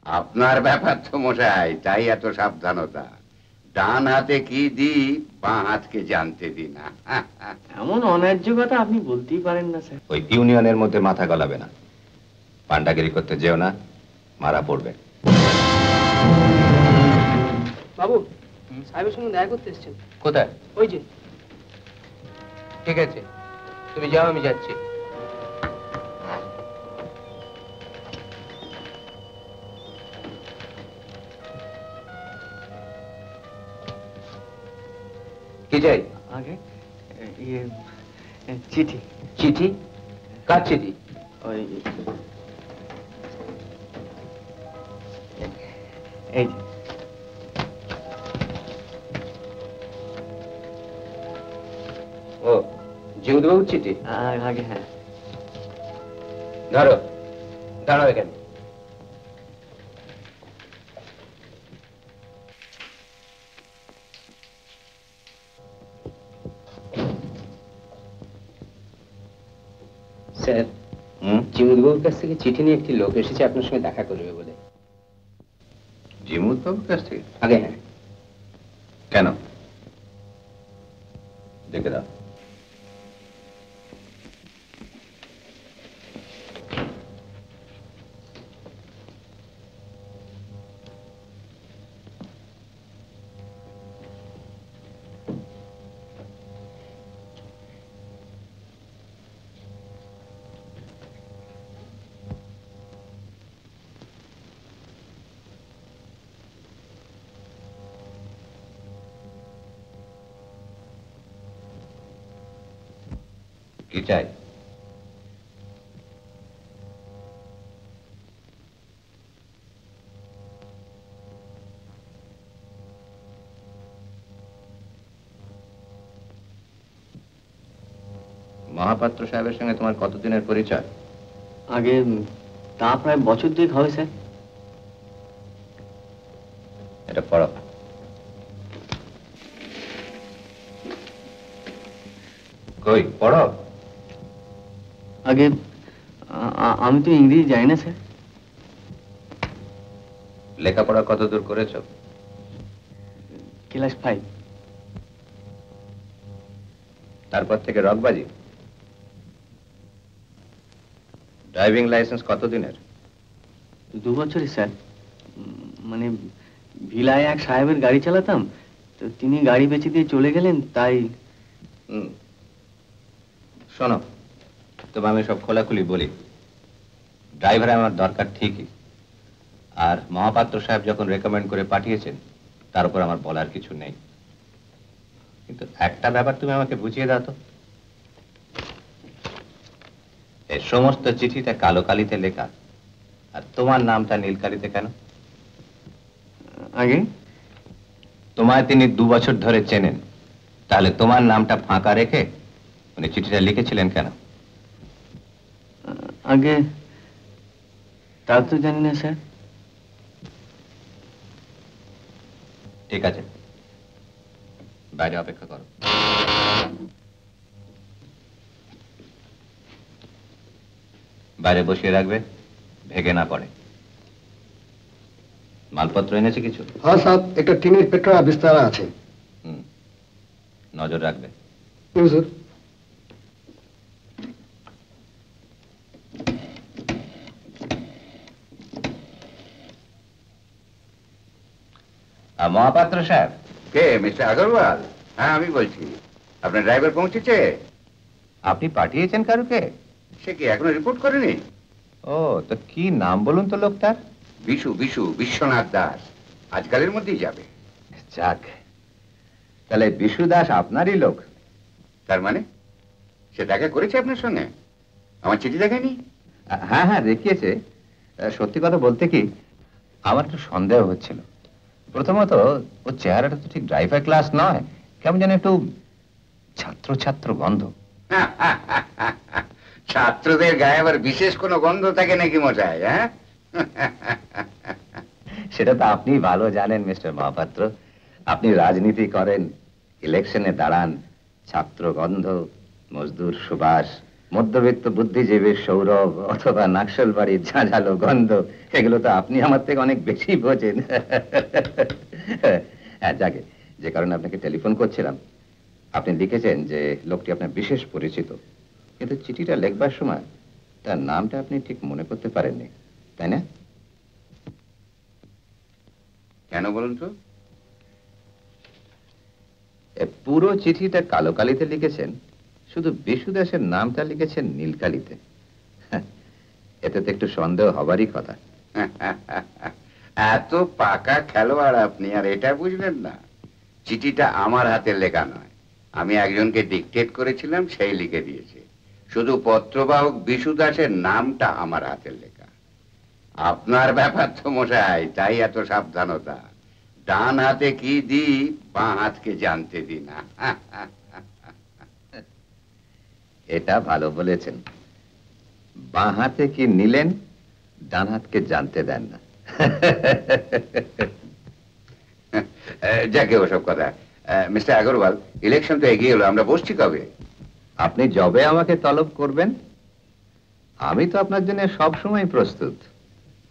আপনার ব্যাপার তো মশাই, তাই এত সাবধানতা। ডান হাতে কি দি, বাঁ হাতকে জানতে দি না। এমন অন্যায্য কথা আপনি বলতেই পারেন না স্যার। ওই ইউনিয়নের মধ্যে মাথা গলাবে না, পান্ডাগিরি করতে যেও না, মারা পড়বে। বাবু, সাহেবের সঙ্গে দেখা করতে এসেছেন। কোথায়? ওই যে। ঠিক আছে, তুমি যাও, আমি যাচ্ছি। কি চাই? আগে ইয়ে চিঠি। চিঠি? কার চিঠি? ওই এই যে। ও, জিউদবাবুর চিঠি? আগে হ্যাঁ। ধরো, দাঁড়াও এখানে। স্যার, জিমুদবাবুর কাছ থেকে চিঠি নিয়ে একটি লোক এসেছে আপনার সঙ্গে দেখা করবে বলে। জিমুদবাবুর কাছ থেকে? আগে হ্যাঁ। কেন? দেখে দাও। কি চাই? মহাপাত্র সাহেবের সঙ্গে তোমার কতদিনের পরিচয়? আগে তা প্রায় বছর দুয়েক হবে স্যার। এটা পড়ো। কই পড়ো। আগে আমি তো ইংরেজি জানি না স্যার। লেখাপড়া কত দূর করেছো? ক্লাস 5। তারপর থেকে রকবাজি? ড্রাইভিং লাইসেন্স কতদিনের? 2 বছরই স্যার। মানে ভিলায় এক সাহেবের গাড়ি চালাতাম, তো তিনি গাড়ি বেচে দিয়ে চলে গেলেন, তাই। শোনো, তবে আমি সব খোলাখুলি বলি। ড্রাইভার আমার দরকার ঠিকই, আর মহাপাত্র সাহেব যখন রেকমেন্ড করে পাঠিয়েছেন তার উপর আমার বলার কিছু নেই। কিন্তু একটা ব্যাপার তুমি আমাকে বুঝিয়ে দাও তো, এই সমস্ত চিঠিতে কালো কালিতে লেখা, আর তোমার নামটা নীল কালিতে কেন? আগে তোমায় তিনি 2 বছর ধরে চেনেন, তাহলে তোমার নামটা ফাঁকা রেখে উনি চিঠিটা লিখেছিলেন কেন? আগে তা তো জানি না স্যার। ঠিক আছে, বাইরে অপেক্ষা করো। বাইরে বসিয়ে রাখবে, ভেগে না পড়ে। মালপত্র এনেছে কিছু? হ্যাঁ সাহেব, একটা টিনের পেট্রোল বিস্তার আছে। নজর রাখবে। হুজুর। মহাপাত্র সাহেব। কে? মিস্টার আগরওয়াল? হ্যাঁ, আমি বলছি। আপনার ড্রাইভার পৌঁছেছে? আপনি পাঠিয়েছেন কারুকে? সে কি এখনো রিপোর্ট করেনি? ও, তো কি নাম বলুন তো লোকটার? বিশ্বনাথ দাস। আজকালের মধ্যেই যাবে। যাক, তাহলে বিশু দাস আপনারই লোক। তার মানে সে দেখা করেছে আপনার সঙ্গে? আমার চিঠি দেখেনি? হ্যাঁ হ্যাঁ, দেখিয়েছে। সত্যি কথা বলতে কি, আমার একটু সন্দেহ হচ্ছিল। প্রথমত ওর চেহারাটা তো ঠিক ড্রাইভার ক্লাস নয়, কেমন যেন একটু ছাত্র ছাত্র গন্ধ। ছাত্রদের গায়ে আবার বিশেষ কোনো গন্ধ থাকে নাকি মশাই? হ্যাঁ, সেটা তো আপনি ভালো জানেন মিস্টার মহাপাত্র। আপনি রাজনীতি করেন, ইলেকশনে দাঁড়ান, ছাত্র গন্ধ, মজদুর সুবাস, মধ্যবিত্ত বুদ্ধিজীবীর সৌরভ অথবা নাকশাল বাড়ির ঝাঁঝালো গন্ধ, এগুলো তো আপনি আমার থেকে অনেক বেশি বোঝেন। হ্যাঁ, যাকে যে কারণে আপনাকে টেলিফোন করছিলাম, আপনি লিখেছেন যে লোকটি আপনার বিশেষ পরিচিত, কিন্তু চিঠিটা লেখবার সময় তার নামটা আপনি ঠিক মনে করতে পারেননি, তাই না? কেন বলুন তো? পুরো চিঠিটা কালো কালিতে লিখেছেন, শুধু বিশু দাসের নামটা লিখেছেন নীল কালিতে। এতে তো একটু সন্দেহ হবারই কথা। এত পাকা খেলোয়াড় আপনি, আর এটা বুঝলেন না? চিঠিটা আমার হাতে লেখা নয়, আমি একজনকে ডিকটেট করেছিলাম, সেই লিখে দিয়েছে। শুধু পত্রবাহক বিশু দাসের নামটা আমার হাতে লেখা। আপনার ব্যাপার তো মশাই, তাই এত সাবধানতা। ডান হাতে কি দিই, বাঁ হাতকে জানতে দিই না। এটা ভালো বলেছেন, বাঁ হাতে কি নিলেন, ডান হাতকে জানতে দেন না। যাকে ওসব কথা। মিস্টার আগরওয়াল, ইলেকশন তো এগিয়ে এলো, আমরা বসছি কবে? আপনি যবে আমাকে তলব করবেন, আমি তো আপনার জন্য সব সময় প্রস্তুত।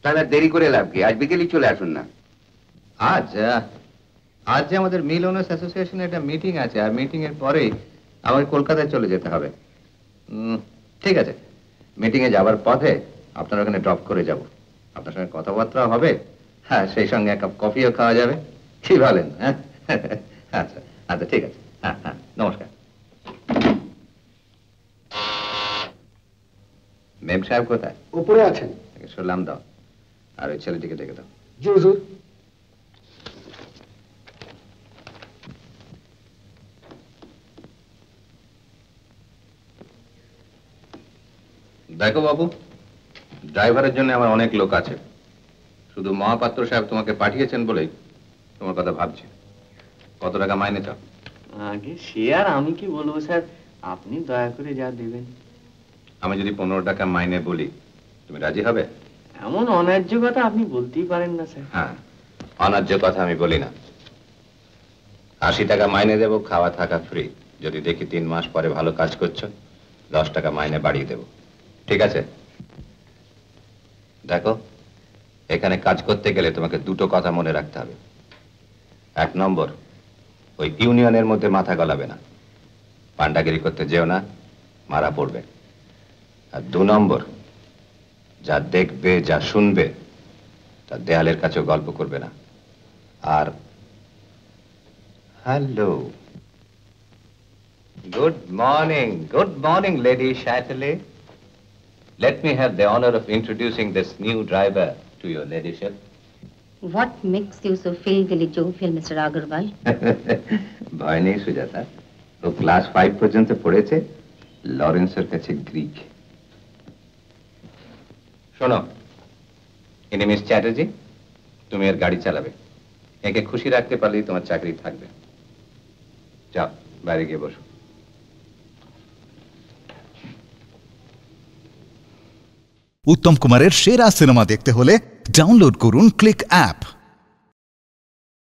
তাহলে দেরি করে লাভ কি? আজ বিকেলই চলে আসুন না। আজ যে আমাদের মিল ওনার্স অ্যাসোসিয়েশনের একটা মিটিং আছে, আর মিটিং এর পরেই আমাকে কলকাতায় চলে যেতে হবে। ঠিক আছে, মিটিং এ যাবার পথে আপনার ওখানে ড্রপ করে যাব, আপনার সঙ্গে কথাবার্তা হবে, হ্যাঁ, সেই সঙ্গে এক কাপ কফিও খাওয়া যাবে, কি বলেন? হ্যাঁ, আচ্ছা আচ্ছা, ঠিক আছে, হ্যাঁ হ্যাঁ, নমস্কার। মেম সাহেব কোথায়? উপরে আছেন। সালাম দাও, আর ওই ছেলেটিকে ডেকে দাও। জি হুজুর। দেখো বাবু, ড্রাইভারের জন্য আমার অনেক লোক আছে, শুধু মহাপাত্র সাহেব তোমাকে পাঠিয়েছেন বলেই তোমার কথা ভাবছি। কত টাকা মাইনে চাও? আগে সে আর আমি কি বলবো স্যার, আপনি দয়া করে যা দেবেন। আমি যদি 15 টাকা মাইনে বলি, তুমি রাজি হবে? এমন অন্যায্য কথা আপনি বলতেই পারেন না স্যার। হ্যাঁ, অন্যায্য কথা আমি বলি না। 80 টাকা মাইনে দেবো, খাওয়া থাকা ফ্রি। যদি দেখি 3 মাস পরে ভালো কাজ করছো, 10 টাকা মাইনে বাড়িয়ে দেবো, ঠিক আছে? দেখো, এখানে কাজ করতে গেলে তোমাকে দুটো কথা মনে রাখতে হবে। 1 নম্বর, ওই ইউনিয়নের মধ্যে মাথা গলাবে না, পান্ডাগিরি করতে যেও না, মারা পড়বে। আর 2 নম্বর, যা দেখবে যা শুনবে তা দেয়ালের কাছেও গল্প করবে না। আর হ্যালো, গুড মর্নিং লেডি শ্যাটলে। Let me have the honor of introducing this new driver to your ladyship. What makes you so feel jovial, Mr. Agarwal? ভয় নেই সুজাতা, ও ক্লাস 5 পর্যন্ত পড়েছে লরেন্সের কাছে গ্রিক। শোনো, ইনি মিস চ্যাটার্জি, তুমি এর গাড়ি চালাবে। একে খুশি রাখতে পারলেই তোমার চাকরি থাকবে। যাও, বাইরে গিয়ে বসো। উত্তম কুমারের সেরা সিনেমা দেখতে হলে ডাউনলোড করুন ক্লিক অ্যাপ।